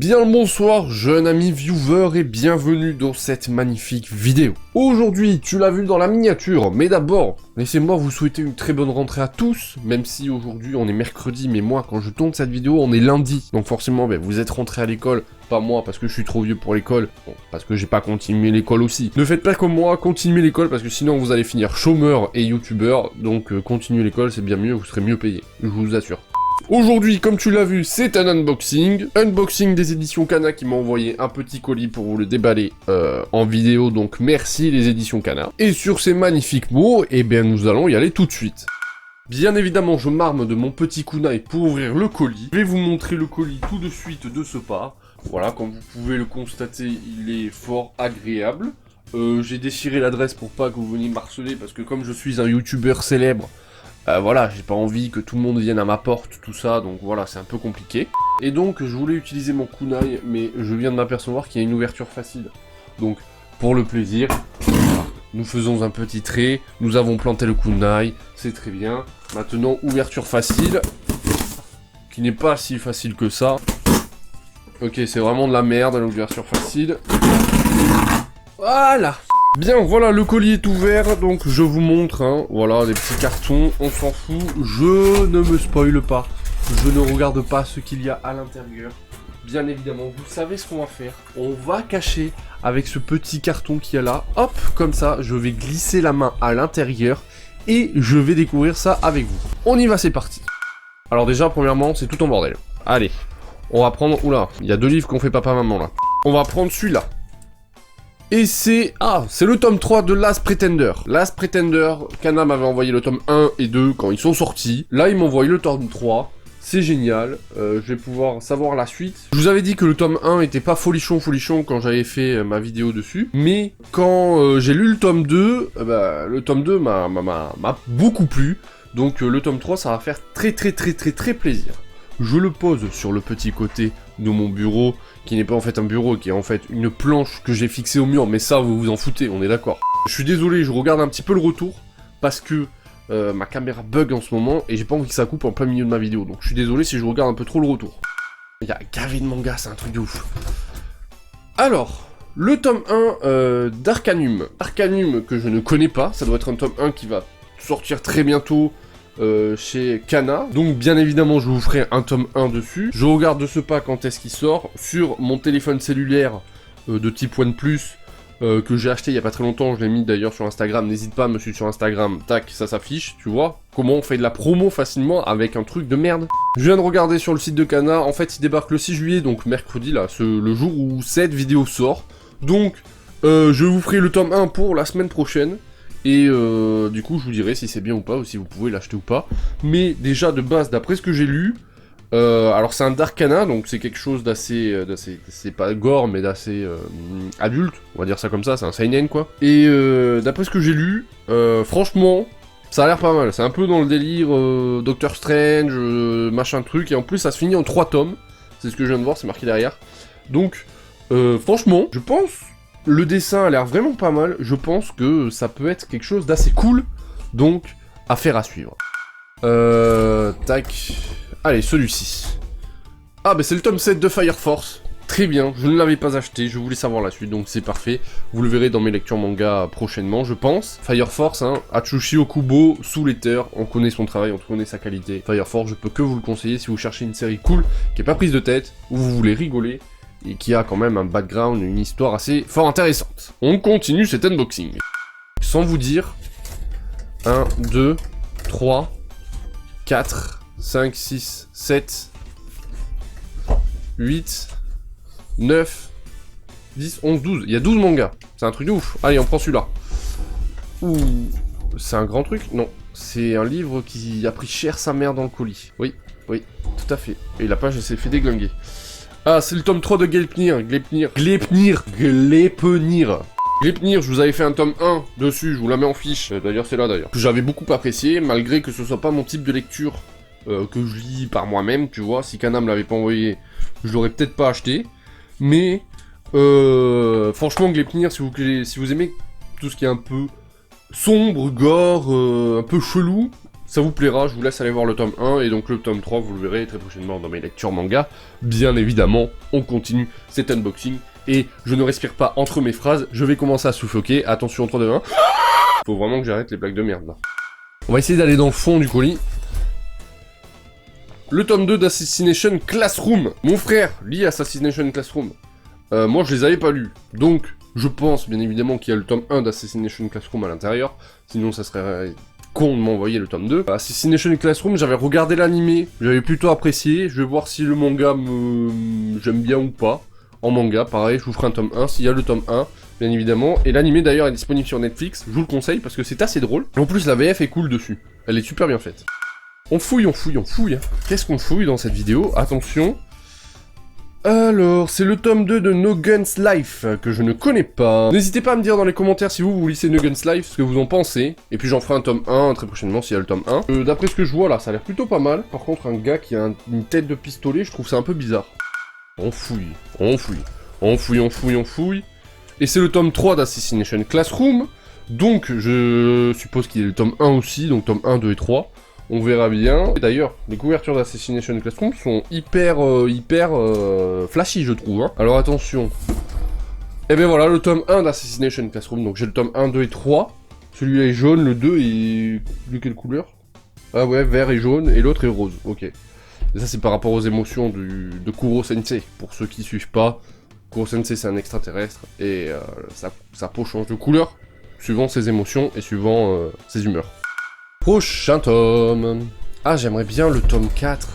Bien le bonsoir, jeune ami viewer, et bienvenue dans cette magnifique vidéo. Aujourd'hui, tu l'as vu dans la miniature, mais d'abord, laissez-moi vous souhaiter une très bonne rentrée à tous, même si aujourd'hui on est mercredi, mais moi, quand je tourne cette vidéo, on est lundi. Donc forcément, vous êtes rentrés à l'école, pas moi, parce que je suis trop vieux pour l'école, bon, parce que j'ai pas continué l'école aussi. Ne faites pas comme moi, continuez l'école, parce que sinon vous allez finir chômeur et youtubeur, donc continuez l'école, c'est bien mieux, vous serez mieux payé, je vous assure. Aujourd'hui, comme tu l'as vu, c'est un unboxing. Unboxing des éditions Kana qui m'ont envoyé un petit colis pour vous le déballer en vidéo, donc merci les éditions Kana. Et sur ces magnifiques mots, eh bien nous allons y aller tout de suite. Bien évidemment, je m'arme de mon petit kunai pour ouvrir le colis. Je vais vous montrer le colis tout de suite de ce pas. Voilà, comme vous pouvez le constater, il est fort agréable. J'ai déchiré l'adresse pour pas que vous veniez m'harceler, parce que comme je suis un youtubeur célèbre, voilà, j'ai pas envie que tout le monde vienne à ma porte, tout ça, donc voilà, c'est un peu compliqué. Et donc, je voulais utiliser mon kunai, mais je viens de m'apercevoir qu'il y a une ouverture facile. Donc, pour le plaisir, voilà, nous faisons un petit trait, nous avons planté le kunai, c'est très bien. Maintenant, ouverture facile, qui n'est pas si facile que ça. Ok, c'est vraiment de la merde, l'ouverture facile. Voilà. Bien, voilà, le colis est ouvert, donc je vous montre, hein, voilà, les petits cartons, on s'en fout, je ne me spoile pas, je ne regarde pas ce qu'il y a à l'intérieur. Bien évidemment, vous savez ce qu'on va faire, on va cacher avec ce petit carton qu'il y a là, hop, comme ça, je vais glisser la main à l'intérieur, et je vais découvrir ça avec vous. On y va, c'est parti. Alors déjà, premièrement, c'est tout en bordel. Allez, on va prendre, oula, il y a deux livres qu'on fait papa-maman là. On va prendre celui-là. Et c'est... Ah, c'est le tome 3 de Last Pretender. Last Pretender, Kana m'avait envoyé le tome 1 et 2 quand ils sont sortis. Là, ils m'ont envoyé le tome 3. C'est génial. Je vais pouvoir savoir la suite. Je vous avais dit que le tome 1 était pas folichon quand j'avais fait ma vidéo dessus. Mais quand j'ai lu le tome 2, le tome 2 m'a beaucoup plu. Donc le tome 3, ça va faire très plaisir. Je le pose sur le petit côté de mon bureau, qui n'est pas en fait un bureau, qui est en fait une planche que j'ai fixée au mur, mais ça vous vous en foutez, on est d'accord. Je suis désolé, je regarde un petit peu le retour, parce que ma caméra bug en ce moment, et j'ai pas envie que ça coupe en plein milieu de ma vidéo, donc je suis désolé si je regarde un peu trop le retour. Il y a gavé de mangas, c'est un truc de ouf. Alors, le tome 1 d'Arcanum. Arcanum que je ne connais pas, ça doit être un tome 1 qui va sortir très bientôt, chez Kana, donc bien évidemment je vous ferai un tome 1 dessus. Je regarde de ce pas quand est-ce qu'il sort, sur mon téléphone cellulaire de type OnePlus, que j'ai acheté il y a pas très longtemps, je l'ai mis d'ailleurs sur Instagram, n'hésite pas à me suivre sur Instagram, tac, ça s'affiche, tu vois, comment on fait de la promo facilement avec un truc de merde. Je viens de regarder sur le site de Kana, en fait il débarque le 6 juillet, donc mercredi là, le jour où cette vidéo sort, donc je vous ferai le tome 1 pour la semaine prochaine. Et du coup, je vous dirai si c'est bien ou pas, ou si vous pouvez l'acheter ou pas. Mais déjà, de base, d'après ce que j'ai lu, alors c'est un Darkana, donc c'est quelque chose d'assez, c'est pas gore, mais d'assez adulte, on va dire ça comme ça, c'est un seinen quoi. Et d'après ce que j'ai lu, franchement, ça a l'air pas mal. C'est un peu dans le délire Doctor Strange, machin truc, et en plus ça se finit en 3 tomes. C'est ce que je viens de voir, c'est marqué derrière. Donc, franchement, je pense... Le dessin a l'air vraiment pas mal, je pense que ça peut être quelque chose d'assez cool, donc affaire à suivre. Tac... Allez, celui-ci. Ah bah c'est le tome 7 de Fire Force, très bien, je ne l'avais pas acheté, je voulais savoir la suite, donc c'est parfait. Vous le verrez dans mes lectures manga prochainement, je pense. Fire Force, hein, Atsushi Okubo, sous l'éther, on connaît son travail, on connaît sa qualité. Fire Force, je peux que vous le conseiller si vous cherchez une série cool, qui est pas prise de tête, où vous voulez rigoler, et qui a quand même un background, une histoire assez fort intéressante. On continue cet unboxing. Sans vous dire, 1, 2, 3, 4, 5, 6, 7, 8, 9, 10, 11, 12. Il y a 12 mangas. C'est un truc de ouf. Allez, on prend celui-là. Ouh, c'est un grand truc? Non. C'est un livre qui a pris cher sa mère dans le colis. Oui, oui, tout à fait. Et la page, elle s'est fait déglinguer. Ah, c'est le tome 3 de Gleipnir, je vous avais fait un tome 1 dessus, je vous la mets en fiche, d'ailleurs c'est là d'ailleurs, que j'avais beaucoup apprécié, malgré que ce soit pas mon type de lecture que je lis par moi-même, tu vois, si Kana me l'avait pas envoyé, je l'aurais peut-être pas acheté, mais franchement Gleipnir, si vous aimez tout ce qui est un peu sombre, gore, un peu chelou, ça vous plaira, je vous laisse aller voir le tome 1, et donc le tome 3, vous le verrez très prochainement dans mes lectures manga. Bien évidemment, on continue cet unboxing, et je ne respire pas entre mes phrases, je vais commencer à suffoquer, attention 3, 2, 1. Faut vraiment que j'arrête les blagues de merde, là. On va essayer d'aller dans le fond du colis. Le tome 2 d'Assassination Classroom. Mon frère lit Assassination Classroom. Moi, je les avais pas lus, donc je pense bien évidemment qu'il y a le tome 1 d'Assassination Classroom à l'intérieur, sinon ça serait con de m'envoyer le tome 2. Assassination Classroom, j'avais regardé l'animé, j'avais plutôt apprécié, je vais voir si le manga j'aime bien ou pas. En manga, pareil, je vous ferai un tome 1, s'il y a le tome 1, bien évidemment. Et l'animé d'ailleurs est disponible sur Netflix, je vous le conseille parce que c'est assez drôle. En plus la VF est cool dessus, elle est super bien faite. On fouille, on fouille, on fouille. Qu'est-ce qu'on fouille dans cette vidéo? Attention. Alors, c'est le tome 2 de No Guns Life, que je ne connais pas. N'hésitez pas à me dire dans les commentaires si vous lisez No Guns Life, ce que vous en pensez. Et puis j'en ferai un tome 1 très prochainement s'il y a le tome 1. D'après ce que je vois là, ça a l'air plutôt pas mal. Par contre, un gars qui a une tête de pistolet, je trouve ça un peu bizarre. On fouille, on fouille, on fouille, on fouille, on fouille. Et c'est le tome 3 d'Assassination Classroom. Donc, je suppose qu'il y a le tome 1 aussi, donc tome 1, 2 et 3. On verra bien. D'ailleurs, les couvertures d'Assassination Classroom sont hyper flashy, je trouve. Hein. Alors attention. Et bien voilà, le tome 1 d'Assassination Classroom. Donc j'ai le tome 1, 2 et 3. Celui-là est jaune, le 2 est de quelle couleur? Ah ouais, vert et jaune, et l'autre est rose. Ok. Et ça c'est par rapport aux émotions de Kuro Sensei. Pour ceux qui suivent pas, Kuro Sensei c'est un extraterrestre, et sa peau change de couleur, suivant ses émotions et suivant ses humeurs. Prochain tome. Ah, j'aimerais bien le tome 4.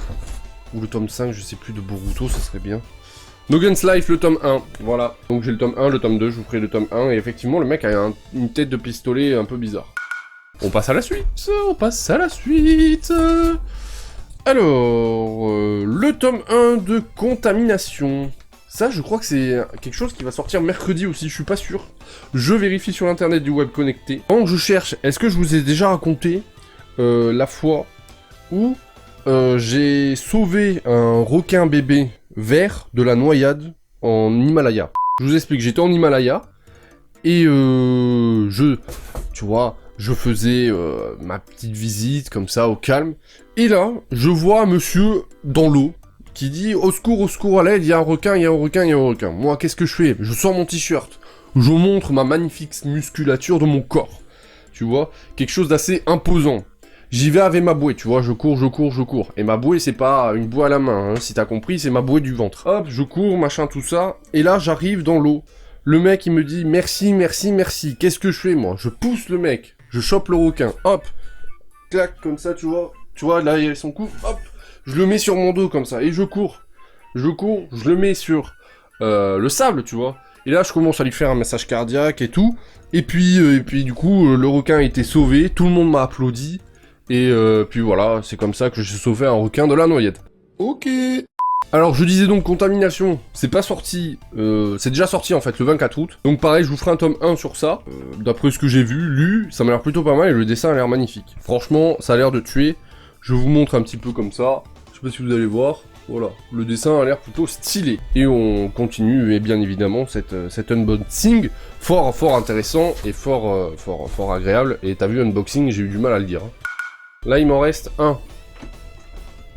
Ou le tome 5, je sais plus, de Boruto, ça serait bien. No Guns Life, le tome 1. Voilà. Donc j'ai le tome 1, le tome 2, je vous ferai le tome 1. Et effectivement, le mec a une tête de pistolet un peu bizarre. On passe à la suite. On passe à la suite. Alors, le tome 1 de Contamination. Ça, je crois que c'est quelque chose qui va sortir mercredi aussi, je suis pas sûr. Je vérifie sur l'internet du web connecté. Pendant que je cherche, est-ce que je vous ai déjà raconté la fois où j'ai sauvé un requin bébé vert de la noyade en Himalaya. Je vous explique, j'étais en Himalaya et tu vois, je faisais ma petite visite comme ça au calme. Et là, je vois un monsieur dans l'eau qui dit au secours, à l'aide, il y a un requin, il y a un requin, il y a un requin. Moi, qu'est-ce que je fais? Je sors mon t-shirt, je montre ma magnifique musculature de mon corps. Tu vois, quelque chose d'assez imposant. J'y vais avec ma bouée, tu vois, je cours. Et ma bouée, c'est pas une bouée à la main, hein, si t'as compris, c'est ma bouée du ventre. Hop, je cours, machin, tout ça. Et là, j'arrive dans l'eau. Le mec, il me dit, merci. Qu'est-ce que je fais, moi? Je pousse le mec. Je chope le requin. Hop. Clac, comme ça, tu vois. Tu vois, là, il y a son coup. Hop. Je le mets sur mon dos, comme ça. Et je cours. Je le mets sur le sable, tu vois. Et là, je commence à lui faire un massage cardiaque et tout. Et puis du coup, le requin a été sauvé. Tout le monde m'a applaudi. Et puis voilà, c'est comme ça que j'ai sauvé un requin de la noyade. Ok. Alors je disais donc Contamination, c'est pas sorti, c'est déjà sorti en fait le 24 août. Donc pareil, je vous ferai un tome 1 sur ça. D'après ce que j'ai vu, lu, ça m'a l'air plutôt pas mal et le dessin a l'air magnifique. Franchement, ça a l'air de tuer. Je vous montre un petit peu comme ça. Je sais pas si vous allez voir. Voilà, le dessin a l'air plutôt stylé. Et on continue, et bien évidemment, cet unboxing fort intéressant et fort agréable. Et t'as vu, unboxing, j'ai eu du mal à le dire. Hein. Là, il m'en reste 1,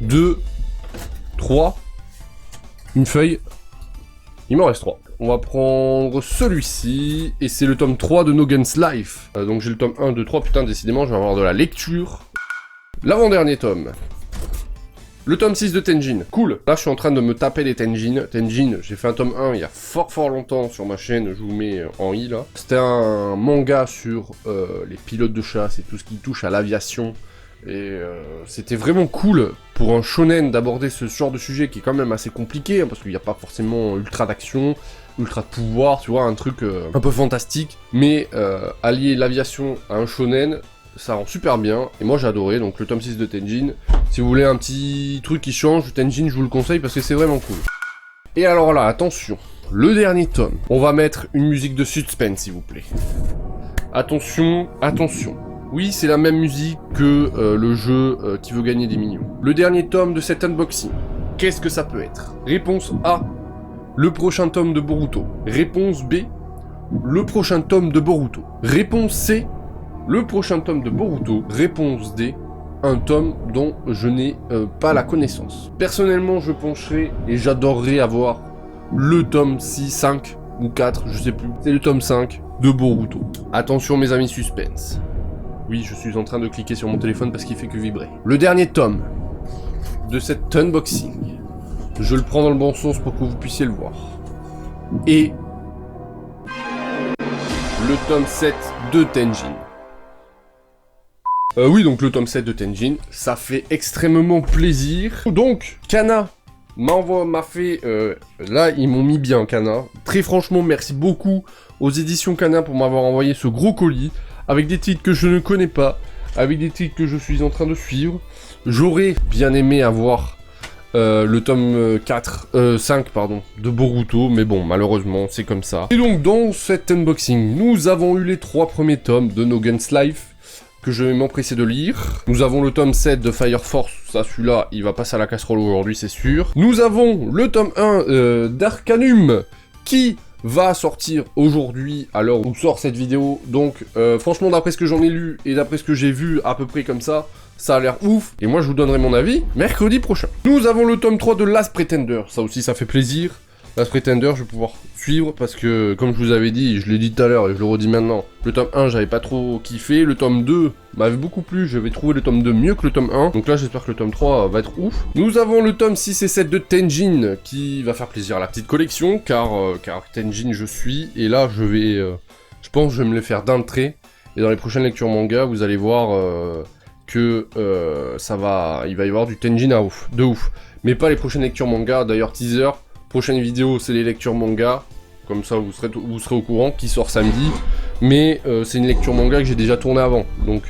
2, 3, une feuille. Il m'en reste 3. On va prendre celui-ci, et c'est le tome 3 de No Guns Life. Donc j'ai le tome 1, 2, 3, putain, décidément, je vais avoir de la lecture. L'avant-dernier tome. Le tome 6 de Tenjin. Cool. Là, je suis en train de me taper les Tenjin. Tenjin, j'ai fait un tome 1 il y a fort longtemps sur ma chaîne. Je vous mets en i, là. C'était un manga sur les pilotes de chasse et tout ce qui touche à l'aviation. Et c'était vraiment cool pour un shonen d'aborder ce genre de sujet qui est quand même assez compliqué, hein, parce qu'il n'y a pas forcément ultra d'action, ultra de pouvoir, tu vois, un truc un peu fantastique. Mais allier l'aviation à un shonen, ça rend super bien, et moi j'ai adoré, donc le tome 6 de Tenjin. Si vous voulez un petit truc qui change, Tenjin je vous le conseille parce que c'est vraiment cool. Et alors là, attention, le dernier tome, on va mettre une musique de suspense s'il vous plaît. Attention. Oui, c'est la même musique que le jeu qui veut gagner des millions. Le dernier tome de cet unboxing, qu'est-ce que ça peut être? Réponse A, le prochain tome de Boruto. Réponse B, le prochain tome de Boruto. Réponse C, le prochain tome de Boruto. Réponse D, un tome dont je n'ai pas la connaissance. Personnellement, je pencherai et j'adorerais avoir le tome 6, 5 ou 4, je sais plus. C'est le tome 5 de Boruto. Attention mes amis, suspense. Oui, je suis en train de cliquer sur mon téléphone parce qu'il fait que vibrer. Le dernier tome de cet unboxing. Je le prends dans le bon sens pour que vous puissiez le voir. Et le tome 7 de Tenjin. Oui, donc le tome 7 de Tenjin, ça fait extrêmement plaisir. Donc, Kana m'a fait... là, ils m'ont mis bien, Kana. Très franchement, merci beaucoup aux éditions Kana pour m'avoir envoyé ce gros colis, avec des titres que je ne connais pas, avec des titres que je suis en train de suivre. J'aurais bien aimé avoir le tome 5 pardon, de Boruto, mais bon, malheureusement, c'est comme ça. Et donc, dans cet unboxing, nous avons eu les 3 premiers tomes de No Guns Life, que je vais m'empresser de lire. Nous avons le tome 7 de Fire Force, ça celui-là, il va passer à la casserole aujourd'hui, c'est sûr. Nous avons le tome 1 d'Arcanum, qui va sortir aujourd'hui, à l'heure où sort cette vidéo. Donc, franchement, d'après ce que j'en ai lu, et d'après ce que j'ai vu, à peu près comme ça a l'air ouf, et moi je vous donnerai mon avis mercredi prochain. Nous avons le tome 3 de Last Pretender, ça aussi ça fait plaisir. Last Pretender, je vais pouvoir suivre, parce que, comme je vous avais dit, je l'ai dit tout à l'heure, et je le redis maintenant, le tome 1, j'avais pas trop kiffé, le tome 2 m'avait beaucoup plu, je vais trouver le tome 2 mieux que le tome 1, donc là j'espère que le tome 3 va être ouf. Nous avons le tome 6 et 7 de Tenjin, qui va faire plaisir à la petite collection, car Tenjin je suis, et là je vais, je pense que je vais me le faire d'un trait, et dans les prochaines lectures manga, vous allez voir que il va y avoir du Tenjin de ouf, mais pas les prochaines lectures manga, d'ailleurs teaser, prochaine vidéo c'est les lectures manga, comme ça vous serez au courant, qui sort samedi, mais c'est une lecture manga que j'ai déjà tournée avant, donc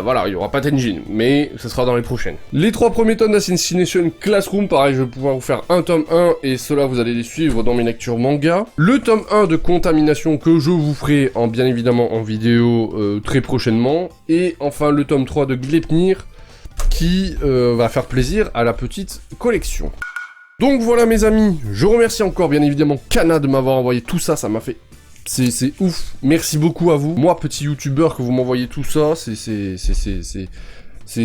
voilà, il n'y aura pas Tenjin, mais ce sera dans les prochaines. Les 3 premiers tomes d'Assassination Classroom, pareil, je vais pouvoir vous faire un tome 1, et cela vous allez les suivre dans mes lectures manga. Le tome 1 de Contamination, que je vous ferai bien évidemment en vidéo très prochainement. Et enfin le tome 3 de Gleipnir, qui va faire plaisir à la petite collection. Donc voilà mes amis, je remercie encore bien évidemment Kana de m'avoir envoyé tout ça, ça m'a fait... C'est ouf, merci beaucoup à vous. Moi, petit youtubeur, que vous m'envoyez tout ça, c'est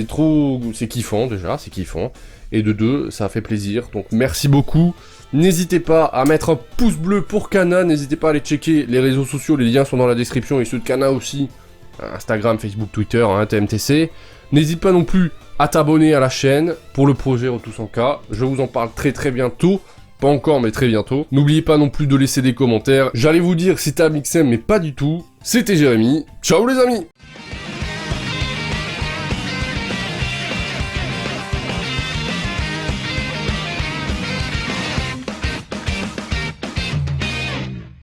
trop... C'est kiffant, déjà, c'est kiffant. Et de 2, ça fait plaisir, donc merci beaucoup. N'hésitez pas à mettre un pouce bleu pour Kana, n'hésitez pas à aller checker les réseaux sociaux, les liens sont dans la description, et ceux de Kana aussi. Instagram, Facebook, Twitter, TMTC. N'hésite pas non plus à t'abonner à la chaîne pour le projet Retour sans cas. Je vous en parle très bientôt. Pas encore, mais très bientôt. N'oubliez pas non plus de laisser des commentaires. J'allais vous dire c'était Amixem, mais pas du tout. C'était Jérémy. Ciao les amis!